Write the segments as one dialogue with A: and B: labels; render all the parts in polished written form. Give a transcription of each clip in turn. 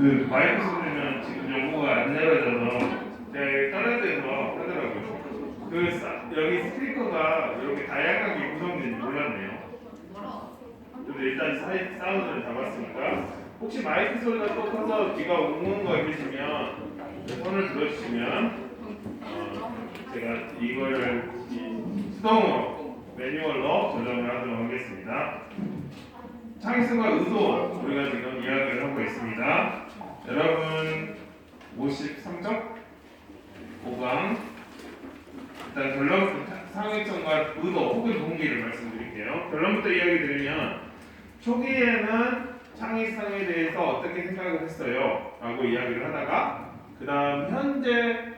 A: 그 마이크 소리는 지금 연구가 안 내려져서 제가 다른 데서 하더라고요. 여기 스피커가 이렇게 다양하게 구성된지 몰랐네요. 근데 일단 사운드를 잡았으니까 혹시 마이크 소리가 또 커서 귀가 웅웅 거리시면 손을 들어주시면 제가 이거를 수동으로 매뉴얼로 조정을 하도록 하겠습니다. 창의성과 의도 우리가 지금 이야기를 하고 있습니다. 여러분 53쪽 5강 일단 결론 창의성과 의도 혹은 동기를 말씀드릴게요. 결론부터 이야기 드리면 초기에는 창의성에 대해서 어떻게 생각을 했어요? 라고 이야기를 하다가 그 다음 현재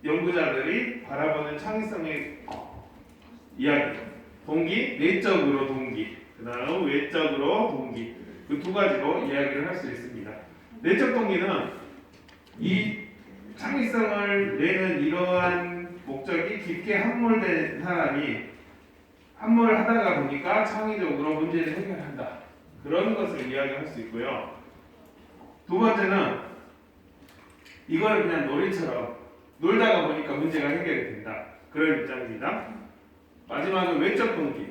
A: 연구자들이 바라보는 창의성의 이야기 동기, 내적으로 동기 그 다음 외적으로 동기 그 두 가지로 이야기를 할 수 있습니다. 내적 동기는 이 창의성을 내는 이러한 목적이 깊게 함몰된 사람이 함몰하다가 보니까 창의적으로 문제를 해결한다. 그런 것을 이야기할 수 있고요. 두 번째는 이거를 그냥 놀이처럼 놀다가 보니까 문제가 해결이 된다. 그런 입장입니다. 마지막은 외적 동기.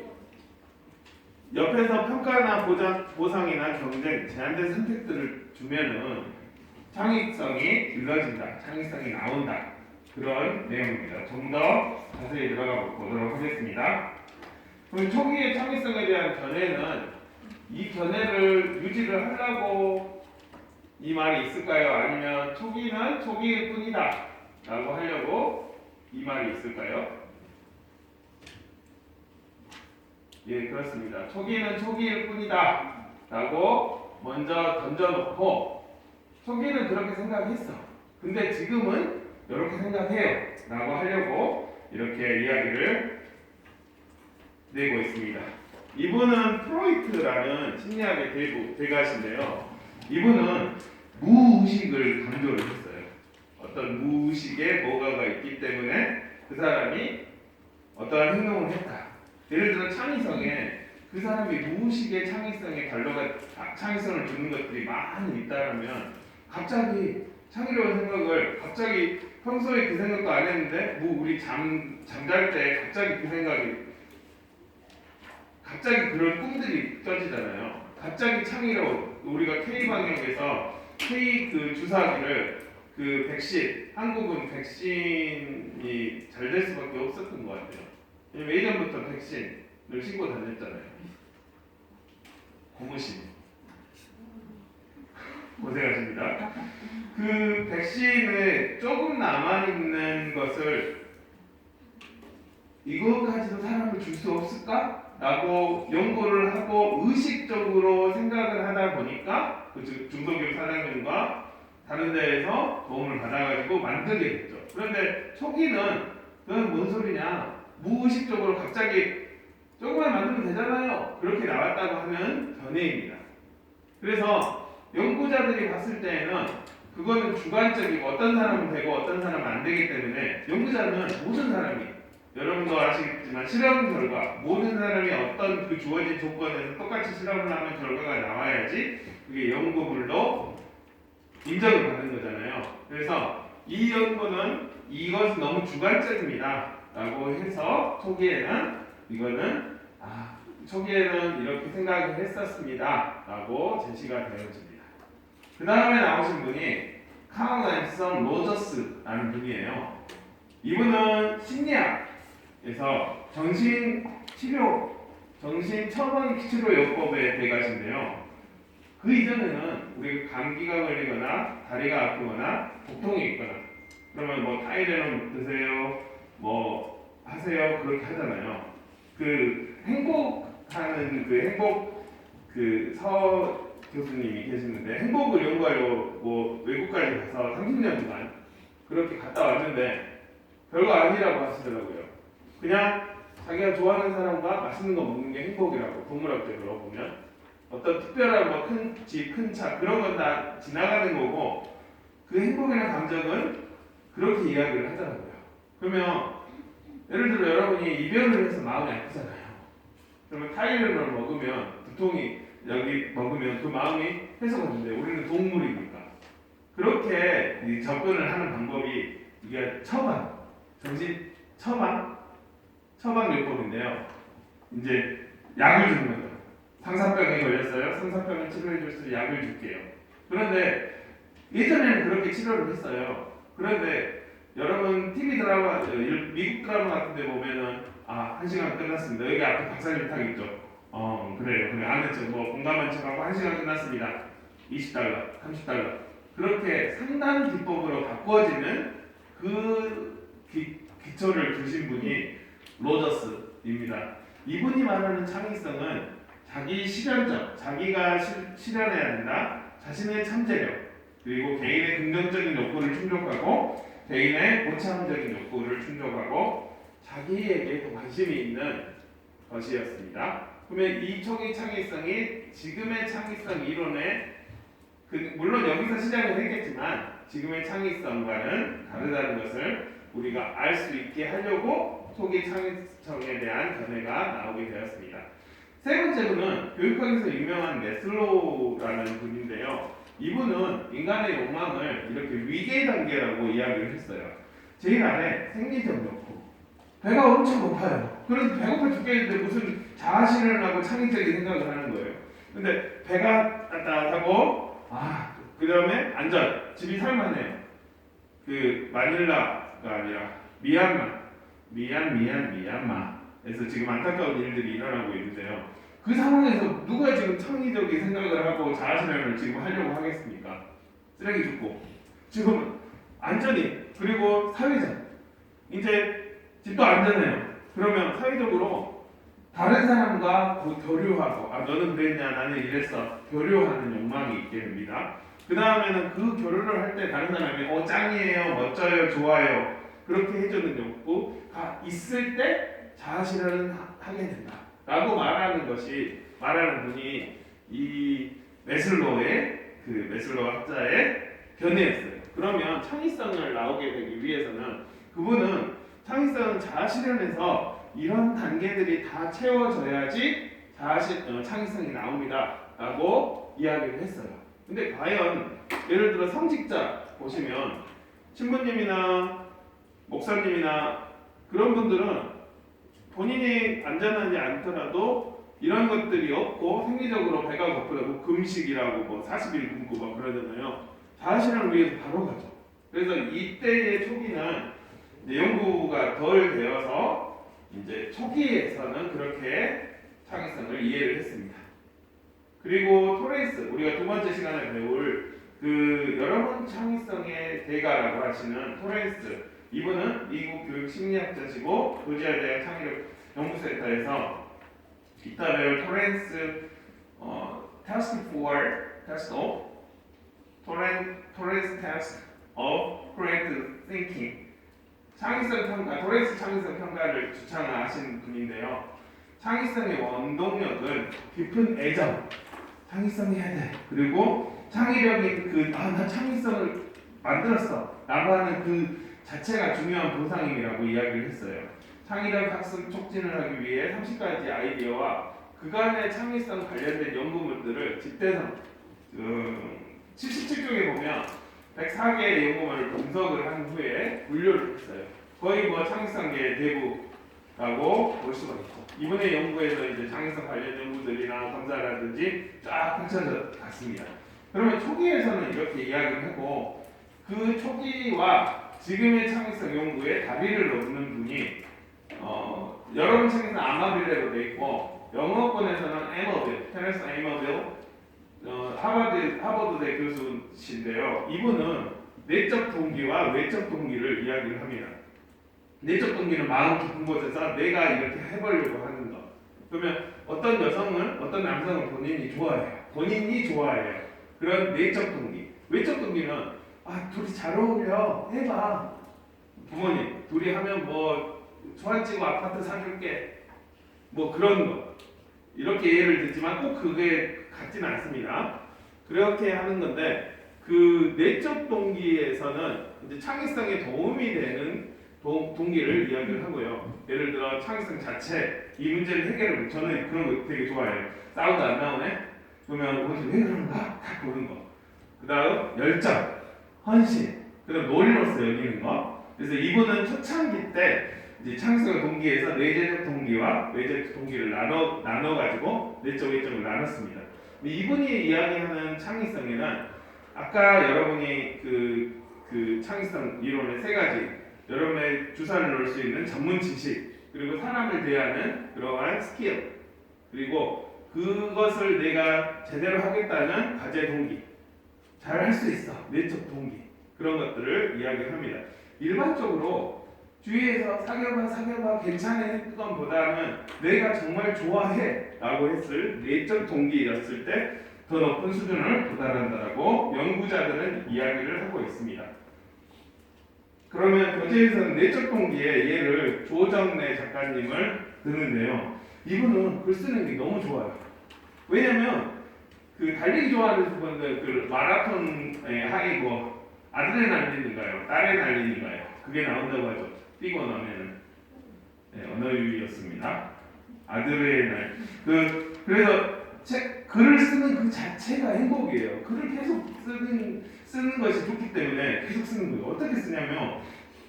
A: 옆에서 평가나 보상이나 경쟁, 제한된 선택들을 주면은 창의성이 길러진다. 창의성이 나온다. 그런 내용입니다. 좀 더 자세히 들어가 보도록 하겠습니다. 그럼 초기의 창의성에 대한 견해는 이 견해를 유지를 하려고 이 말이 있을까요? 아니면 초기는 초기일 뿐이다 라고 하려고 이 말이 있을까요? 예, 그렇습니다. 초기는 초기일 뿐이다 라고 먼저 던져놓고 초기는 그렇게 생각했어. 근데 지금은 이렇게 생각해요 라고 하려고 이렇게 이야기를 내고 있습니다. 이분은 프로이트라는 심리학의 대가신데요. 이분은 무의식을 강조를 했어요. 어떤 무의식에 뭐가가 있기 때문에 그 사람이 어떠한 행동을 했다. 예를 들어 창의성에 그 사람이 무의식의 창의성에 창의성을 주는 것들이 많이 있다면 갑자기 창의로운 생각을 갑자기 평소에 그 생각도 안 했는데 우리 잠잘 때 갑자기 그 생각이 갑자기 그런 꿈들이 껴지잖아요. 갑자기 창의로운 우리가 K 방역에서 K 그 주사기를 그 백신 한국은 백신이 잘 될 수밖에 없었던 것 같아요. 왜냐면 예전부터 백신을 신고 다녔잖아요. 고무신 고생하십니다. 그 백신에 조금 남아있는 것을 이거까지도 사람을 줄 수 없을까? 라고 연구를 하고 의식적으로 생각을 하다 보니까 그 중소기업 사장님과 다른 데에서 도움을 받아가지고 만들게 됐죠. 그런데 초기는 그건 뭔 소리냐? 무의식적으로 갑자기 조금만 만들면 되잖아요. 그렇게 나왔다고 하는 견해입니다. 그래서 연구자들이 봤을 때에는 그거는 주관적이고 어떤 사람은 되고 어떤 사람은 안 되기 때문에 연구자는 모든 사람이 여러분도 아시겠지만 실험 결과 모든 사람이 어떤 그 주어진 조건에서 똑같이 실험을 하면 결과가 나와야지 그게 연구물로 인정을 받는 거잖아요. 그래서 이 연구는 이것은 너무 주관적입니다 라고 해서 초기에는 이거는 초기에는 이렇게 생각을 했었습니다 라고 제시가 되어집니다. 그 다음에 나오신 분이 카울 앤슨 로저스라는 분이에요. 이분은 심리학에서 정신치료, 정신처방치료요법의 대가신데요. 그 이전에는 우리가 감기가 걸리거나 다리가 아프거나 복통이 있거나 그러면 뭐 타이레놀 드세요, 뭐 하세요 그렇게 하잖아요. 그 행복하는 서 교수님이 계시는데 행복을 연구하려고 뭐 외국까지 가서 30년간 그렇게 갔다 왔는데 별거 아니라고 하시더라고요. 그냥 자기가 좋아하는 사람과 맛있는 거 먹는 게 행복이라고 동물학적으로 보면 어떤 특별한 뭐 큰 집, 큰 차 그런 건 다 지나가는 거고 그 행복이라는 감정은 그렇게 이야기를 하더라고요. 그러면 예를 들어 여러분이 이별을 해서 마음이 아프잖아요. 그러면 타이레놀을 먹으면 두통이 여기 먹으면 그 마음이 해소가 된대. 우리는 동물이니까. 그렇게 이 접근을 하는 방법이 이게 정신 처방요법인데요. 이제 약을 주는 거죠. 상사병에 걸렸어요. 상사병을 치료해 줄 수 있는 약을 줄게요. 그런데 예전에는 그렇게 치료를 했어요. 그런데 여러분 TV 드라마, 미국 드라마 같은 데 보면은 한 시간 끝났습니다. 여기 앞에 박사님 탁 있죠. 그래요. 그래 안 했죠. 뭐 공감한 척하고 1시간 끝났습니다. $20, $30. 그렇게 상담 기법으로 바꿔지는 그 기초를 두신 분이 로저스입니다. 이분이 말하는 창의성은 자기 실현적, 자기가 실현해야 된다. 자신의 잠재력, 그리고 개인의 긍정적인 욕구를 충족하고 개인의 고차원적인 욕구를 충족하고 자기에게 더 관심이 있는 것이었습니다. 그러면 이 초기 창의성이 지금의 창의성 이론에 물론 여기서 시작을 했겠지만 지금의 창의성과는 다르다는 것을 우리가 알 수 있게 하려고 초기 창의성에 대한 견해가 나오게 되었습니다. 세 번째 분은 교육학에서 유명한 메슬로우라는 분인데요. 이분은 인간의 욕망을 이렇게 위계 단계라고 이야기를 했어요. 제일 아래 생리적 욕구. 배가 엄청 고파요. 그래서 배고파 죽겠는데 무슨 자아실현하고 창의적인 생각을 하는 거예요. 근데 배가 따뜻하고 그 다음에 안전. 집이 살만해요. 그 마닐라가 아니라 미얀마에서 지금 안타까운 일들이 일어나고 있는데요. 그 상황에서 누가 지금 창의적인 생각을 하고 자아실현을 지금 하려고 하겠습니까? 쓰레기 줍고 지금 안전이 그리고 사회적 이제 집도 안전해요. 그러면 사회적으로 다른 사람과 교류하고 너는 그랬냐 나는 이랬어 교류하는 욕망이 있게 됩니다. 그 다음에는 그 교류를 할 때 다른 사람이 짱이에요 멋져요 좋아요 그렇게 해주는 욕구가 있을 때 자아실현을 하게 된다 라고 말하는 분이 이 메슬로우의 메슬로우 학자의 견해였어요. 그러면 창의성을 나오게 되기 위해서는 그분은 창의성은 자아실현에서 이런 단계들이 다 채워져야지 창의성이 나옵니다 라고 이야기를 했어요. 근데 과연 예를 들어 성직자 보시면 신부님이나 목사님이나 그런 분들은 본인이 안전하지 않더라도 이런 것들이 없고 생리적으로 배가 고프다고 금식이라고 뭐 40일 굶고 막 그러잖아요. 자아실현을 위해서 바로 가죠. 그래서 이때의 초기는 이제 연구가 덜 되어서 이제 초기에서는 그렇게 창의성을 이해를 했습니다. 그리고 토레이스 우리가 두 번째 시간에 배울 여러분 창의성의 대가라고 하시는 토레이스 이분은 미국 교육 심리학자시고 조지아 대학 창의력 연구센터에서 이따 배울 토렌스 테스트 of creative thinking 창의성 평가, 토렌스 창의성 평가를 주창하신 분인데요. 창의성의 원동력은 깊은 애정, 창의성 해야 돼. 그리고 창의력이 나 창의성을 만들었어 라고 하는 그 자체가 중요한 보상임이라고 이야기를 했어요. 창의력 학습 촉진을 하기 위해 30가지 아이디어와 그간의 창의성 관련된 연구물들을 집대성 77쪽에 보면 104개의 연구물을 분석을 한 후에 분류를 했어요. 거의 창의성계의 대부라고 볼 수가 있죠. 이번에 연구에서 이제 창의성 관련 연구들이나 검사라든지 쫙 펼쳐져 갔습니다. 그러면 초기에서는 이렇게 이야기를 하고 그 초기와 지금의 창의성 연구에 다리를 놓는 분이 여러분 책에서는 아마빌레로 돼 있고 영어권에서는 테레스 에머빌 하버드대 교수신데요. 이분은 내적 동기와 외적 동기를 이야기를 합니다. 내적 동기는 마음 깊은 곳에서 내가 이렇게 해보려고 하는 것. 그러면 어떤 여성은 어떤 남성은 본인이 좋아해요. 그런 내적 동기. 외적 동기는 둘이 잘 어울려 해봐. 부모님 둘이 하면 초안지고 아파트 사줄게 그런 거 이렇게 예를 들지만 꼭 그게 같지는 않습니다. 그렇게 하는 건데 그 내적 동기에서는 이제 창의성에 도움이 되는 동기를 이야기를 하고요. 예를 들어 창의성 자체 이 문제를 해결을 저는 그런 거 되게 좋아해요. 사운드 안 나오네? 그러면 거기서 왜 그런가 딱 보는 거. 그 다음 열정, 헌신, 그 다음 논리로서 여기는 거. 그래서 이분은 초창기 때 이제 창의성 동기에서 내재적 동기와 외재적 동기를 나눠가지고 내적 외적을 나눴습니다. 이분이 이야기하는 창의성에는 아까 여러분이 그 창의성 이론의 세 가지, 여러분의 주사를 놓을 수 있는 전문 지식, 그리고 사람을 대하는 그러한 스킬, 그리고 그것을 내가 제대로 하겠다는 과제 동기, 잘 할 수 있어, 내적 동기, 그런 것들을 이야기합니다. 일반적으로 주위에서 사귀어봐 괜찮아 했던 보다는 내가 정말 좋아해 라고 했을 내적 동기였을 때 더 높은 수준을 도달한다라고 연구자들은 이야기를 하고 있습니다. 그러면 교재에서는 내적 동기의 예를 조정래 작가님을 드는데요. 이분은 글 쓰는 게 너무 좋아요. 왜냐면 그 달리기 좋아하는 분들 그 마라톤의 하이 뭐 아드레날린인가요? 따레날린인가요? 그게 나온다고 하죠. 뛰고 나면은 언어유희였습니다. 아드레날. 그래서 글을 쓰는 그 자체가 행복이에요. 글을 계속 쓰는 것이 좋기 때문에 계속 쓰는 거예요. 어떻게 쓰냐면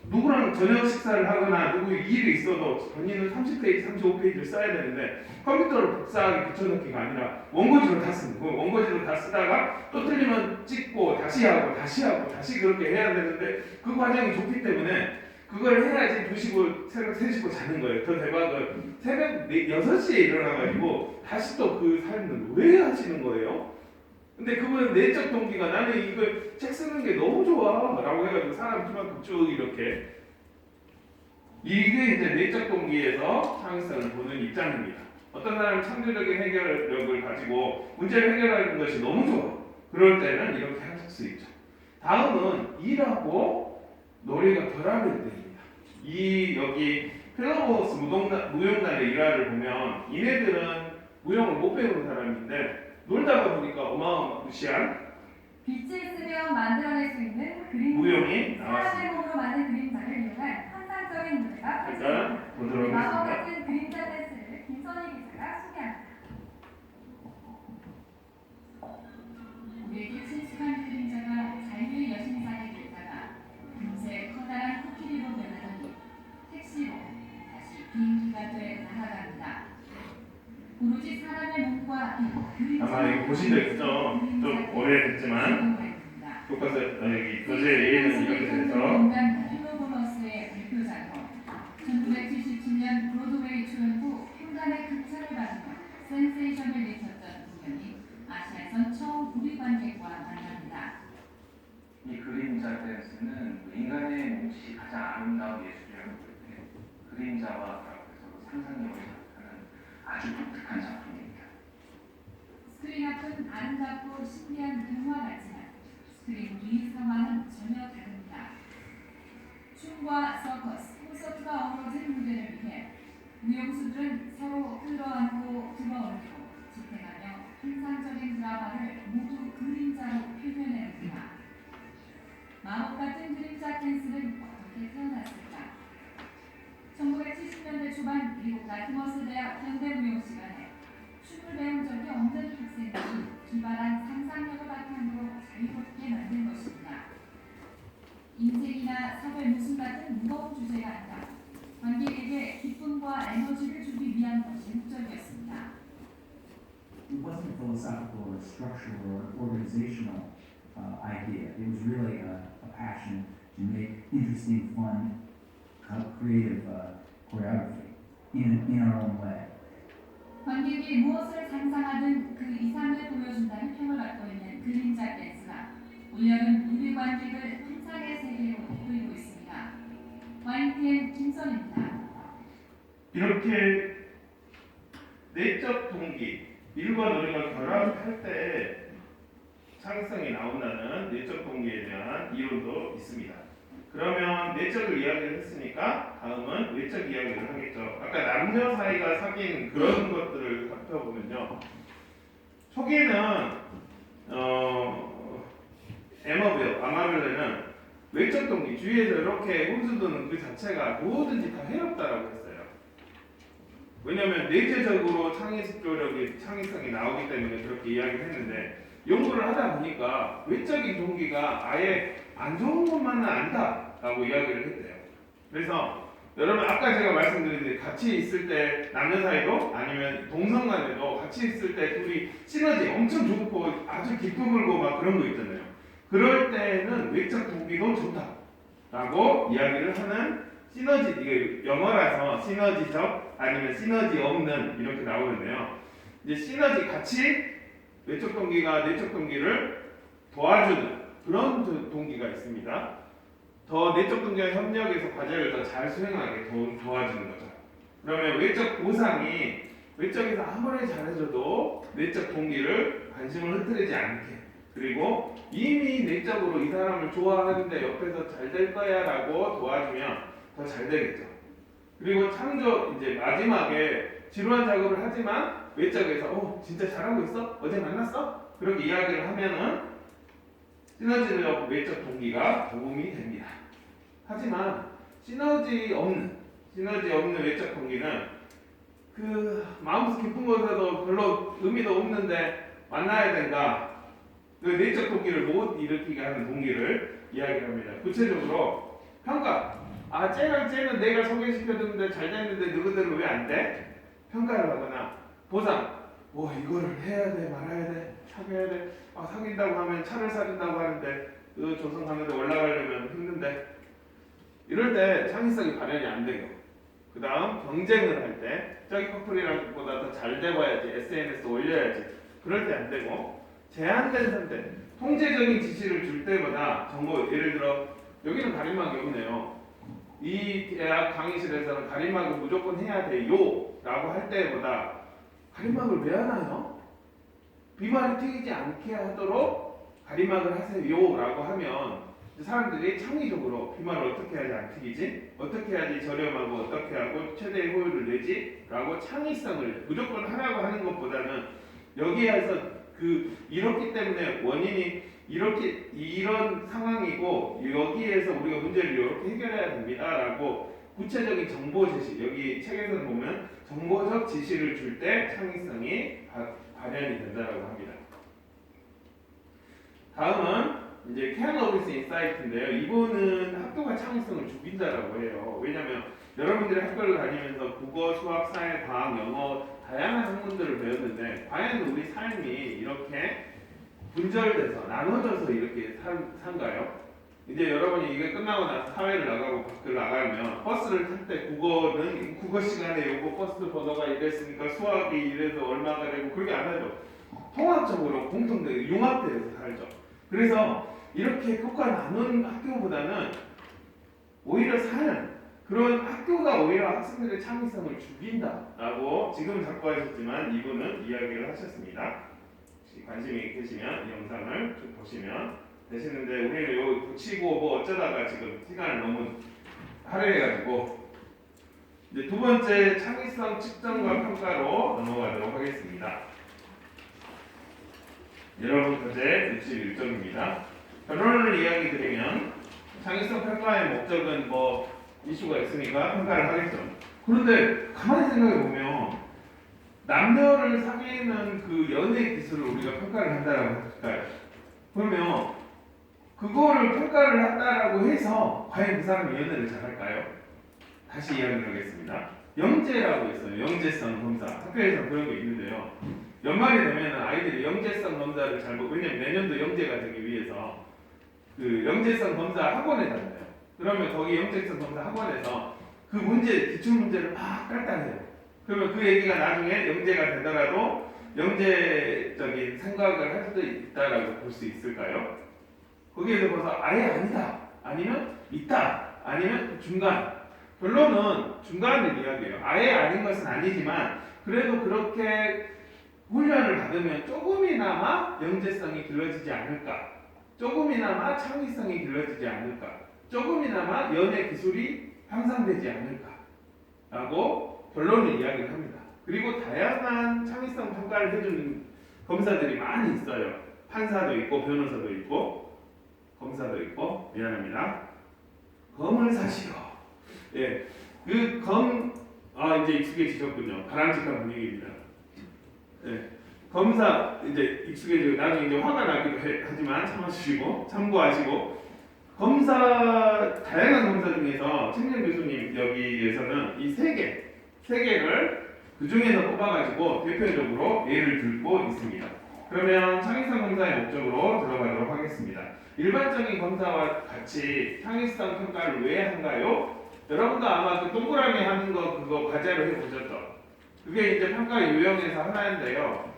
A: 누구랑 저녁 식사를 하거나 누구 일이 있어도 본인은 30페이지, 35페이지를 써야 되는데 컴퓨터로 복사하기 붙여넣기가 아니라 원고지로 다 쓰는 거예요. 원고지로 다 쓰다가 또 틀리면 찍고 다시 하고 다시 그렇게 해야 되는데 그 과정이 좋기 때문에 그걸 해야지 2시고 새벽 3시고 자는 거예요. 더 대박은 새벽 6시에 일어나가지고 다시 또 그 삶을 왜 하시는 거예요? 근데 그분은 내적 동기가 나는 이거 책 쓰는 게 너무 좋아 라고 해가지고 사람 키만큼 쭉 이렇게 이게 이제 내적 동기에서 창의성을 보는 입장입니다. 어떤 사람은 창조적인 해결력을 가지고 문제를 해결하는 것이 너무 좋아. 그럴 때는 이렇게 할 수 있죠. 다음은 일하고 놀이가 결합될 때입니다. 여기 필라버스 무용단의 일화를 보면 이네들은 무용을 못 배우는 사람인데 놀다가 보니까 어마어마무시한
B: 빛을 쓰며 만들어낼 수 있는 그림
A: 무용이
B: 사람의
A: 나왔습니다.
B: 몸으로 만든 그림자를 이용한 환상적인 무대가 펼쳐집니다.
A: 보도록
B: 마법
A: 하겠습니다.
B: 같은 그림자 댄스를 김선희 기자가 소개합니다.
C: 우리에게 친숙한 그림자가 자유의 여신상이 됐다가 금세 커다란 코끼리로 변하더니 택시로 다시 비행기가 돼 날아갑니다. 오로지 사람의 몸과
A: 아마 이거 보신 적 있죠? 좀 오래됐지만 교과서 여기 교재 A는 이렇게 돼서
C: 필로보너스의 대표 작품 1977년 브로드웨이 초연 후 평단의 극찬을 받으며 센세이션을 일으켰던 공연이 아시아에선 처음 우리 관객과 만납니다.
D: 이 그림자 댄스는 인간의 몫이 가장 아름다운 예술이라고 볼 때 그림자와 서로 상상력을 자극하는 아주 독특한 작품입니다.
C: 스크린 앞은 아름답고 신비한 동화 같지만 스크린 위 상황은 전혀 다릅니다. 춤과 서커스, 콘서트가 어우러진 무대를 위해 무용수들은 서로 끌어안고 들어올리고 지탱하며 환상적인 드라마를 모두 그림자로 표현해냅니다. 마법 같은 그림자 댄스는 어떻게 태어났을까? 1970년대 초반 미국 다트머스 대학 현대무용 시간에 춤을 배운 적이 없는 학생들이 기발한 상상력을 바탕으로 자유롭게 만든 것입니다. 인생이나 사회 모순 같은 무거운 주제가 아니라 관객에게 기쁨과 에너지를 주기 위한 것이 목적이었습니다.
E: It wasn't a philosophical or structural or organizational idea. It was really a passion to make interesting, fun, creative choreography in our own way.
C: 관객이 무엇을 상상하든 그 이상을 보여준다는 평을 받고 있는 그림자 댄스가 올여름 우리 관객을 환상의 세계로 이끌고 있습니다. YTN 김선입니다.
A: 이렇게 내적 동기, 일과 놀이가 결합할 때 창의성이 나온다는 내적 동기에 대한 이론도 있습니다. 그러면 내적을 이야기를 했으니까 다음은 외적 이야기를 하겠죠. 아까 남녀 사이가 사귄 그런 것들을 살펴보면요. 초기에는 아마벨레는 외적 동기, 주위에서 이렇게 홈즈도는 그 자체가 뭐든지 다 해롭다라고 했어요. 왜냐하면 내재적으로 창의성이 나오기 때문에 그렇게 이야기를 했는데 연구를 하다 보니까 외적인 동기가 아예 안 좋은 것만은 아니다라고 이야기를 했대요. 그래서 여러분 아까 제가 말씀드린 같이 있을 때 남녀 사이도 아니면 동성 간에도 같이 있을 때 둘이 시너지 엄청 좋고 아주 기쁘고 막 그런 거 있잖아요. 그럴 때는 외적 동기도 좋다라고 이야기를 하는 시너지, 이게 영어라서 시너지적 아니면 시너지 없는 이렇게 나오는데요. 이제 시너지 같이 외적 동기가 내적 동기를 도와주는 그런 동기가 있습니다. 더 내적 동기와 협력해서 과제를 더 잘 수행하게 도와주는 거죠. 그러면 외적 보상이 외적에서 아무리 잘해줘도 내적 동기를 관심을 흐트리지 않게, 그리고 이미 내적으로 이 사람을 좋아하는데 옆에서 잘 될 거야 라고 도와주면 더 잘 되겠죠. 그리고 창조 이제 마지막에 지루한 작업을 하지만 외적에서 진짜 잘하고 있어? 어제 만났어? 그렇게 이야기를 하면은 시너지적 외적 동기가 도움이 됩니다. 하지만 시너지 없는 외적 동기는 그 마음속 깊은 곳에서 별로 의미도 없는데 만나야 된다. 그 내적 동기를 못 일으키게 하는 동기를 이야기합니다. 구체적으로 평가. 쟤는 내가 소개시켜줬는데 잘 됐는데 누구들은 왜 안 돼? 평가를 하거나 보상. 이거를 해야 돼 말아야 돼 사귀어야 돼. 사귄다고 하면 차를 사준다고 하는데 그 조선 가는데 올라가려면 힘든데 이럴 때 창의성이 발현이 안 돼요. 그 다음 경쟁을 할 때 저기 커플이랑 보다 더 잘 돼봐야지 SNS 올려야지 그럴 때 안 되고 제한된 선택 통제적인 지시를 줄 때보다 정보 예를 들어 여기는 가림막이 없네요. 이 대학 강의실에서는 가림막을 무조건 해야 돼요 라고 할 때보다 가림막을 왜 하나요? 비말이 튀기지 않게 하도록 가림막을 하세요 라고 하면 사람들이 창의적으로 비말을 어떻게 해야지 안 튀기지? 어떻게 해야지 저렴하고 어떻게 하고 최대의 효율을 내지? 라고 창의성을 무조건 하라고 하는 것보다는 여기에서 이렇기 때문에 원인이 이런 상황이고 여기에서 우리가 문제를 이렇게 해결해야 됩니다 라고 구체적인 정보 제시, 여기 책에서 보면 정보적 지시를 줄 때 창의성이 발현이 된다고 합니다. 다음은 이제 Ken Lovis Insight인데요. 이분은 학교가 창의성을 죽인다라고 해요. 왜냐하면 여러분들이 학교를 다니면서 국어, 수학, 사회, 과학, 영어 다양한 학문들을 배웠는데 과연 우리 삶이 이렇게 분절돼서 나눠져서 이렇게 산가요? 이제 여러분이 이게 끝나고 나서 사회를 나가고 밖을 나가면 버스를 탈 때 국어는 국어 시간에 요거 버스 번호가 이랬으니까 수학이 이래서 얼마가 되고 그렇게 안 하죠. 통합적으로 공통되게 융합돼서 살죠. 그래서 이렇게 교과 나눈 학교보다는 오히려 사는 그런 학교가 오히려 학생들의 창의성을 죽인다라고 지금 자꾸 하셨지만 이분은 이야기를 하셨습니다. 혹시 관심이 계시면 이 영상을 좀 보시면 되시는데 우리는 요 붙이고 어쩌다가 지금 시간을 너무 할애해가지고 이제 두 번째 창의성 측정과 평가로 넘어가도록 하겠습니다. 여러분 교재 61쪽입니다. 결론을 이야기 드리면 창의성 평가의 목적은 이슈가 있으니까 평가를 하겠죠. 그런데 가만히 생각해 보면 남녀를 사귀는 그 연애 기술을 우리가 평가를 한다라고 할까요? 그러면 그거를 평가를 한다라고 해서 과연 그 사람이 연애를 잘할까요? 다시 이야기를 하겠습니다. 영재라고 있어요. 영재성 검사. 학교에서 그런 게 있는데요. 연말이 되면 아이들이 영재성 검사를 잘 보고 왜냐면 내년도 영재가 되기 위해서 그 영재성 검사 학원에 다녀요. 그러면 거기 영재성 검사 학원에서 그 기출 문제를 막 깔따해요. 그러면 그 얘기가 나중에 영재가 되더라도 영재적인 생각을 할 수도 있다라고 볼 수 있을까요? 거기에서 벌써 아예 아니다, 아니면 있다, 아니면 중간. 결론은 중간을 이야기해요. 아예 아닌 것은 아니지만 그래도 그렇게 훈련을 받으면 조금이나마 영재성이 길러지지 않을까, 조금이나마 창의성이 길러지지 않을까, 조금이나마 연애 기술이 향상되지 않을까 라고 결론을 이야기를 합니다. 그리고 다양한 창의성 평가를 해주는 검사들이 많이 있어요. 판사도 있고 변호사도 있고 검사도 있고 검을 사시오. 예, 이제 익숙해지셨군요. 바람직한 분위기입니다. 네. 검사 이제 익숙해지고 나중에 이제 화가 나기도 하지만 참아주시고 참고하시고 검사 다양한 검사 중에서 청년 교수님 여기에서는 이 세 개를 그 중에서 뽑아가지고 대표적으로 예를 들고 있습니다. 그러면 창의성 검사의 목적으로 들어가도록 하겠습니다. 일반적인 검사와 같이 창의성 평가를 왜 한가요? 여러분도 아마 그 동그라미 하는 거 그거 과제로 해보셨죠? 그게 이제 평가 유형에서 하나인데요.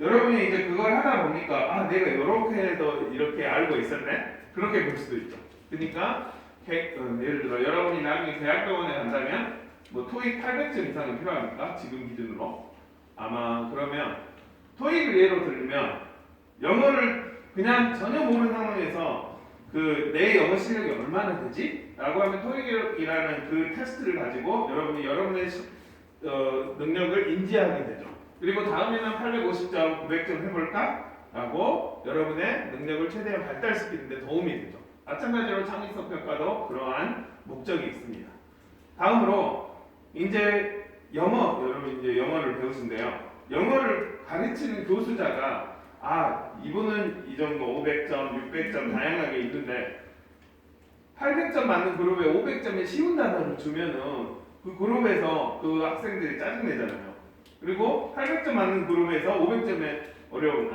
A: 여러분이 이제 그걸 하다 보니까 아 내가 이렇게 해서 이렇게 알고 있었네? 그렇게 볼 수도 있죠. 그러니까 예를 들어 여러분이 나중에 대학병원에 간다면 뭐 토익 800점 이상은 필요합니까? 지금 기준으로 아마 그러면 토익을 예로 들면 영어를 그냥 전혀 모르는 상황에서 그 내 영어 실력이 얼마나 되지? 라고 하면 토익이라는 그 테스트를 가지고 여러분이 여러분의 능력을 인지하게 되죠. 그리고 다음에는 850점, 900점 해볼까? 라고 여러분의 능력을 최대한 발달시키는 데 도움이 되죠. 마찬가지로 창의성 평가도 그러한 목적이 있습니다. 다음으로 이제 여러분 이제 영어를 배우신데요. 영어를 가르치는 교수자가 이분은 이 정도 500점, 600점 다양하게 있는데 800점 맞는 그룹에 500점의 쉬운 단어를 주면은 그 그룹에서 그 학생들이 짜증내잖아요. 그리고 800점 맞는 그룹에서 500점의 어려움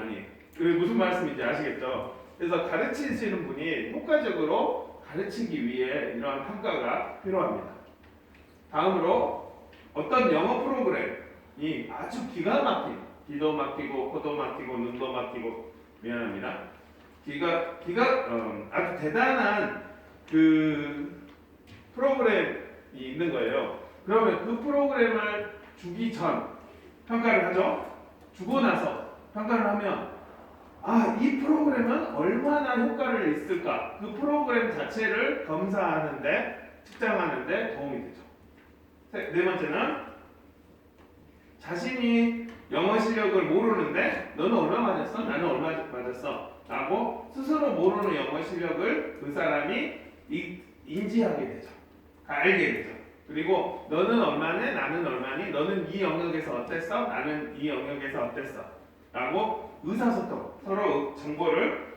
A: 그 무슨 말씀인지 아시겠죠? 그래서 가르치시는 분이 효과적으로 가르치기 위해 이러한 평가가 필요합니다. 다음으로 어떤 영어 프로그램이 아주 기가 막힌 귀도 막히고 코도 막히고 눈도 막히고 미안합니다. 아주 대단한 그 프로그램이 있는 거예요. 그러면 그 프로그램을 주기 전 평가를 하죠. 주고 나서 평가를 하면 이 프로그램은 얼마나 효과를 있을까? 그 프로그램 자체를 검사하는데 측정하는데 도움이 되죠. 네 번째는 자신이 영어 실력을 모르는데 너는 얼마 맞았어? 나는 얼마 맞았어? 라고 스스로 모르는 영어 실력을 그 사람이 인지하게 되죠. 알게 되죠. 그리고 너는 얼마네? 나는 얼마니? 너는 이 영역에서 어땠어? 나는 이 영역에서 어땠어? 라고 의사소통, 서로 정보를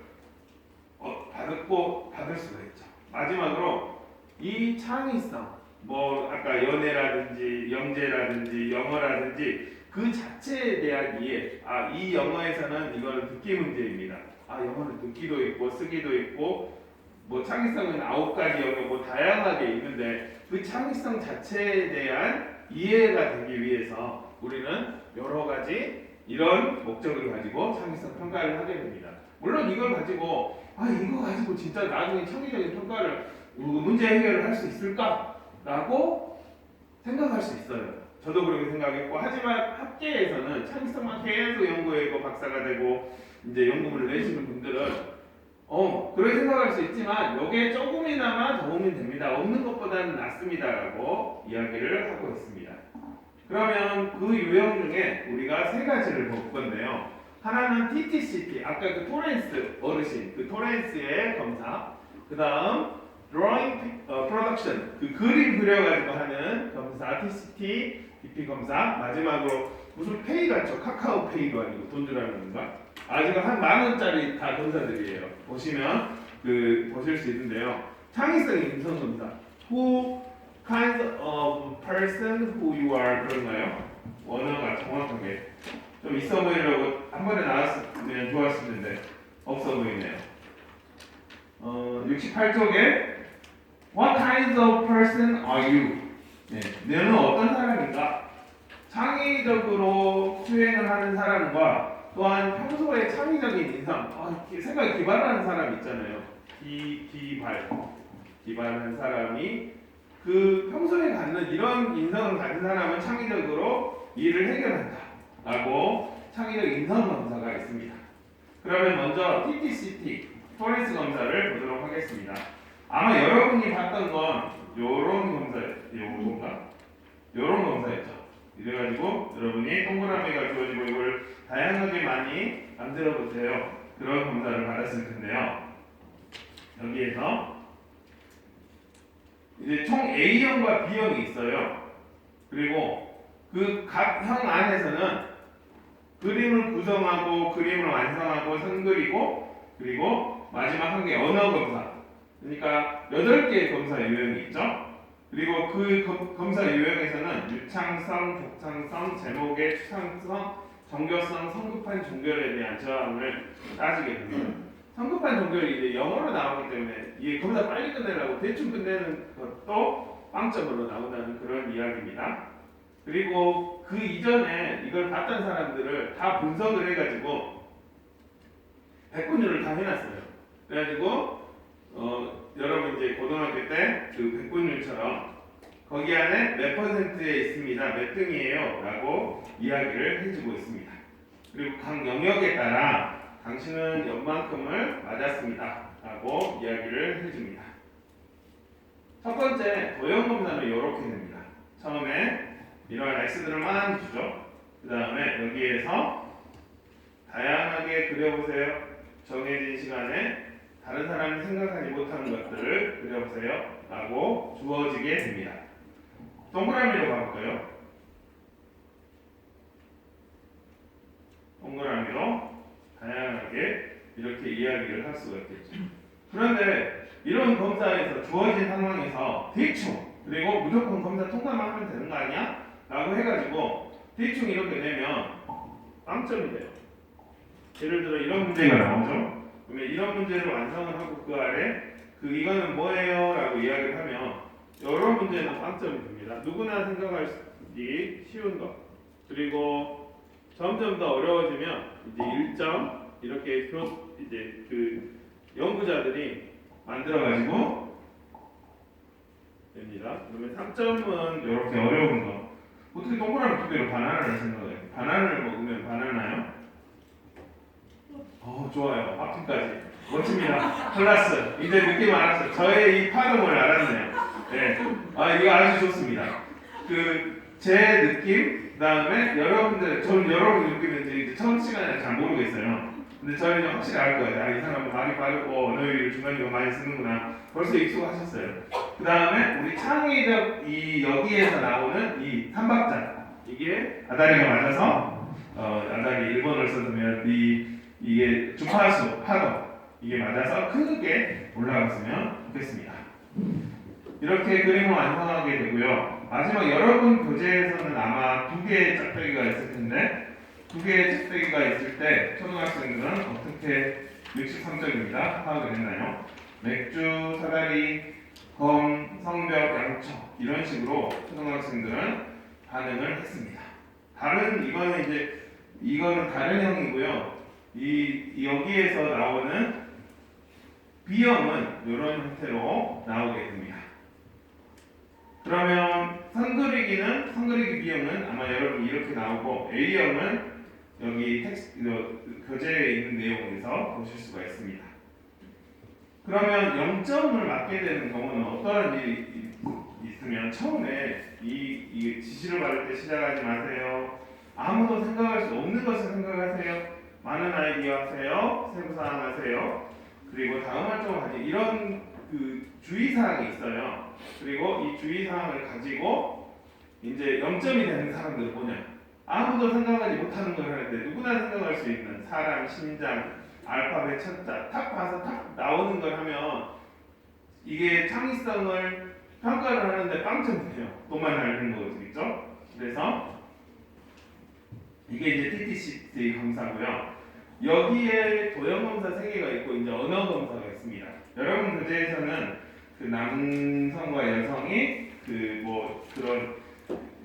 A: 받을 수가 있죠. 마지막으로 이 창의성, 아까 연애라든지 영재라든지 영어라든지 그 자체에 대한 이해. 이 영어에서는 이거는 듣기 문제입니다. 영어는 듣기도 있고 쓰기도 있고 창의성은 9가지 영역 다양하게 있는데 그 창의성 자체에 대한 이해가 되기 위해서 우리는 여러 가지 이런 목적을 가지고 창의성 평가를 하게 됩니다. 물론 이걸 가지고 이거 가지고 진짜 나중에 창의적인 평가를 문제 해결을 할 수 있을까라고 생각할 수 있어요. 저도 그렇게 생각했고 하지만 학계에서는 창의성만 계속 연구하고 박사가 되고 이제 연구물을 내시는 분들은 그렇게 생각할 수 있지만 여기에 조금이나마 도움이 됩니다. 없는 것보다는 낫습니다라고 이야기를 하고 있습니다. 그러면 그 유형 중에 우리가 세 가지를 볼 건데요. 하나는 TTCT, 아까 그 토렌스 어르신, 그 토렌스의 검사. 그 다음 Drawing Production, 그 그림 그려가지고 하는 검사, TCT, DP 검사. 마지막으로 무슨 페이 같죠? 카카오 페이도 아니고 돈 주라는 건가? 지금 한 10,000원짜리 다 검사들이에요. 보시면 보실 수 있는데요. 창의성 인성 검사. Who kind of person who you are 그런가요? 원어가 정확하게 좀 있어 보이려고 한 번에 나왔으면 좋았을 텐데 없어 보이네요. 68쪽에 What kind of person are you? 너는 어떤 사람인가? 창의적으로 수행을 하는 사람과 또한 평소에 창의적인 인상, 생각이 기발하는 사람 있잖아요. 기발한 사람이 그 평소에 갖는 이런 인성을 가진 사람은 창의적으로 일을 해결한다 라고 창의적 인성 검사가 있습니다. 그러면 먼저 TTCT, 토렌스 검사를 보도록 하겠습니다. 아마 여러분이 봤던 건 요런 검사였죠. 이래가지고 여러분이 동그라미가 주어지고 이걸 다양하게 많이 만들어 보세요. 그런 검사를 받았을 텐데요. 여기에서 이제 총 A형과 B형이 있어요. 그리고 그 각 형 안에서는 그림을 구성하고 그림을 완성하고 선 그리고 그리고 마지막 한 개 언어 검사. 그러니까 8개의 검사 유형이 있죠. 그리고 그 검사 유형에서는 유창성, 독창성, 제목의 추상성, 정교성, 성급한 종결에 대한 저항을 따지게 됩니다. 성급한 종결이 이제 영어로 나오기 때문에 이게 검사 빨리 끝내려고 대충 끝내는 것도 빵점으로 나온다는 그런 이야기입니다. 그리고 그 이전에 이걸 봤던 사람들을 다 분석을 해가지고 100분율을 다 해놨어요. 그래가지고 여러분 이제 고등학교 때 그 100분율처럼 거기 안에 몇 퍼센트에 있습니다, 몇 등이에요 라고 이야기를 해주고 있습니다. 그리고 각 영역에 따라 당신은 연만큼을 맞았습니다 라고 이야기를 해줍니다. 첫 번째 도형검사는 이렇게 됩니다. 처음에 이러한 X들을 많이 주죠. 그 다음에 여기에서 다양하게 그려보세요. 정해진 시간에 다른 사람이 생각하지 못하는 것들을 그려보세요 라고 주어지게 됩니다. 동그라미로 가볼까요? 동그라미로 다양하게 이렇게 이야기를 할 수가 있겠죠. 그런데 이런 검사에서 주어진 상황에서 대충 그리고 무조건 검사 통과만 하면 되는 거 아니야? 라고 해가지고 대충 이렇게 내면 빵점이 돼요. 예를 들어 이런 문제가 나오죠. 그러면 이런 문제를 완성을 하고 그 아래 이거는 뭐예요? 라고 이야기를 하면 여러 문제는 빵점이 됩니다. 누구나 생각하기 쉬운 것. 그리고 점점 더 어려워지면 이제 1점 이렇게 이제 그 연구자들이 만들어가지고 됩니다. 그러면 3점은 이렇게 어려운 거. 어떻게 동그라미 두 개로 바나나를 생각해요? 바나나를 먹으면 바나나요? 좋아요. 합팀까지. 멋집니다. 클라스. 이제 느낌 알았어요. 저의 이 파동을 알았네요. 네. 이거 아주 좋습니다. 제 느낌, 그 다음에 여러분들, 저는 여러분 느낌인지 이제 처음 시간에 잘 모르겠어요. 근데 저희는 확실히 알 거예요. 이 사람은 말이 빠르고 언어를 중간중간 많이 쓰는구나. 벌써 익숙하셨어요. 그 다음에 우리 창의력, 여기에서 나오는 이 3박자. 이게 아다리가 맞아서, 아다리 1번을 써주면 이게 주파수, 파동. 이게 맞아서 크게 올라갔으면 좋겠습니다. 이렇게 그림을 완성하게 되고요. 마지막 여러분 교재에서는 아마 2개의 짝대기가 있을 텐데 2개의 짝대기가 있을 때 초등학생들은 어떻게 63쪽입니다. 파악을 했나요? 맥주, 사다리, 검, 성벽, 양초 이런 식으로 초등학생들은 반응을 했습니다. 이거는 다른 형이고요. 여기에서 나오는 B형은 이런 형태로 나오게 됩니다. 그러면 선그리기 B형은 아마 여러분 이렇게 나오고 A형은 여기 교재에 있는 내용에서 보실 수가 있습니다. 그러면 0점을 맞게 되는 경우는 어떠한 일이 있으면 처음에 이 지시를 받을 때 시작하지 마세요. 아무도 생각할 수 없는 것을 생각하세요. 많은 아이디어 하세요. 세부사항 하세요. 그리고 다음 활동을 하지. 이런 주의사항이 있어요. 그리고 이 주의사항을 가지고 이제 0점이 되는 사람들은 뭐냐? 아무도 생각하지 못하는 걸 하는데 누구나 생각할 수 있는 사람, 심장, 알파벳, 첫자 탁 봐서 탁 나오는 걸 하면 이게 창의성을 평가를 하는데 빵점이에요. 또만 알는 거겠죠? 그래서 이게 이제 TTC 검사고요. 여기에 도형검사 3개가 있고 이제 언어검사가 있습니다. 여러분 교재에서는 남성과 여성이 그런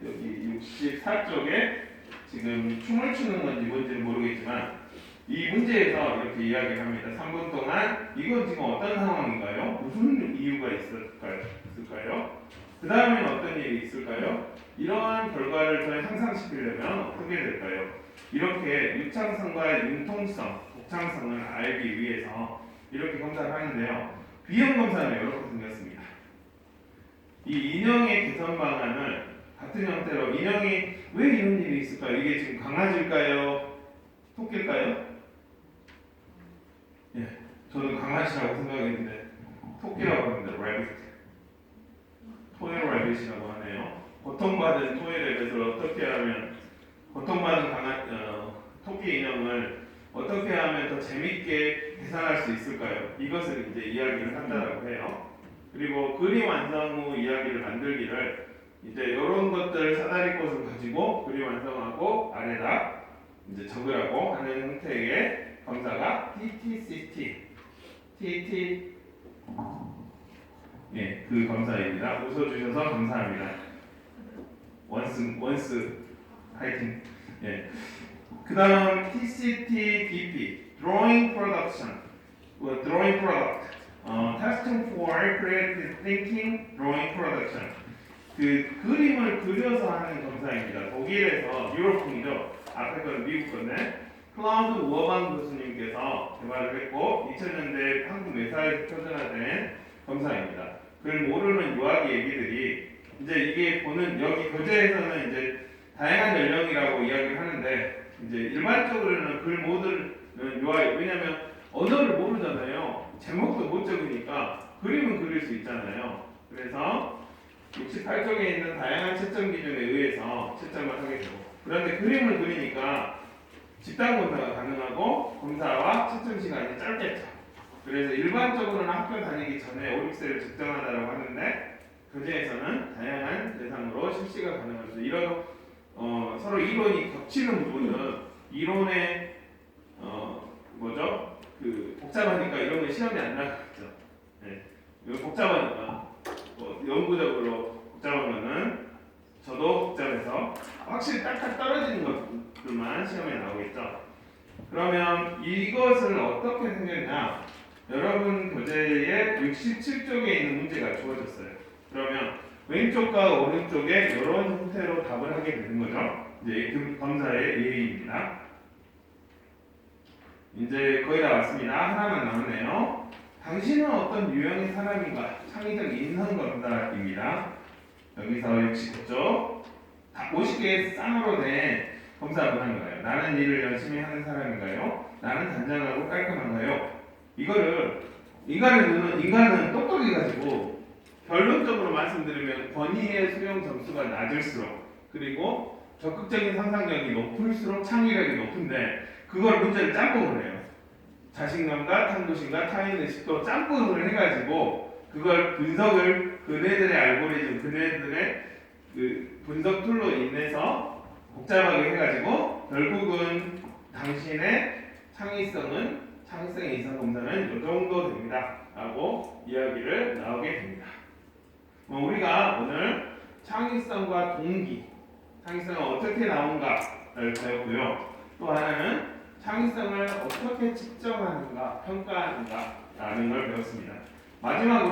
A: 여기 64쪽에 지금 춤을 추는 건지 뭔지는 모르겠지만 이 문제에서 이렇게 이야기를 합니다. 3분 동안 이건 지금 어떤 상황인가요? 무슨 이유가 있을까요? 그 다음에는 어떤 일이 있을까요? 이러한 결과를 더 향상시키려면 어떻게 될까요? 이렇게 유창성과 융통성, 독창성을 알기 위해서 이렇게 검사를 하는데요. B형 검사는 이렇게 생겼습니다. 이 인형의 개선 방안을 같은 형태로 인형이 왜 이런 일이 있을까요? 이게 지금 강아지일까요? 토끼일까요? 예, 저는 강아지라고 생각했는데 토끼라고 하는데 rabbit, 토요 rabbit이라고 하네요. 보통 고통받은 토이랩에서 어떻게 하면 고통받은 토끼 인형을 어떻게 하면 더 재밌게 계산할 수 있을까요? 이것을 이제 이야기를 한다라고 해요. 그리고 그림 완성 후 이야기를 만들기를 이제 이런 것들 사다리꽃을 가지고 그림 완성하고 아래다 이제 적으라고 하는 형태의 검사가 TT 예, 그 검사입니다. 웃어주셔서 감사합니다. 원스 파이팅. 예. 그다음 TCT-DP Drawing Production, Drawing Product, Testing for Creative Thinking, Drawing Production. 그 그림을 그려서 하는 검사입니다. 독일에서 유럽풍이죠. 앞에 거는 미국 건데 클라우드 우어방 교수님께서 개발을 했고 2000년대 한국 매사에서 표준화된 검사입니다. 그걸 모르는 유아기 애기들이 이제 이게 보는 여기 교재에서는 이제 다양한 연령이라고 이야기를 하는데 이제 일반적으로는 글 모드는 유아기 왜냐면 언어를 모르잖아요. 제목도 못 적으니까 그림은 그릴 수 있잖아요. 그래서 68쪽에 있는 다양한 채점 기준에 의해서 채점을 하게 되고 그런데 그림을 그리니까 집단 검사가 가능하고 검사와 채점 시간이 짧겠죠. 그래서 일반적으로는 학교 다니기 전에 5, 6세를 측정한다고 하는데 교재에서는 다양한 대상으로 실시가 가능합니다. 이런 서로 이론이 겹치는 부분은 이론의 그 복잡하니까 이런 거 시험에 안 나가죠. 네. 이거 복잡하니까 연구적으로 복잡한 거는 저도 복잡해서 확실히 딱딱 떨어지는 것들만 시험에 나오겠죠. 그러면 이것을 어떻게 생겼냐? 여러분 교재에 67쪽에 있는 문제가 주어졌어요. 그러면 왼쪽과 오른쪽에 이런 형태로 답을 하게 되는 거죠. 이제 그 검사의 예입니다. 이제 거의 다 왔습니다. 하나만 남았네요. 당신은 어떤 유형의 사람인가? 창의적 인성 검사입니다. 여기서 69쪽 50개의 쌍으로 된 검사 문항인가요? 나는 일을 열심히 하는 사람인가요? 나는 단정하고 깔끔한가요? 이거를 인간은 똑똑해가지고 결론적으로 말씀드리면 권위의 수용 점수가 낮을수록 그리고 적극적인 상상력이 높을수록 창의력이 높은데 그걸 문제를 짬뽕을 해요. 자신감과 탐구심과 타인의식도 짬뽕을 해가지고 그걸 분석을 그네들의 알고리즘, 그네들의 그 분석 툴로 인해서 복잡하게 해가지고 결국은 당신의 창의성의 인성 검사는 이 정도 됩니다. 라고 이야기를 나오게 됩니다. 우리가 오늘 창의성과 동기, 창의성은 어떻게 나온가를 배웠고요. 또 하나는 창의성을 어떻게 측정하는가, 평가하는가 라는 걸 배웠습니다. 마지막으로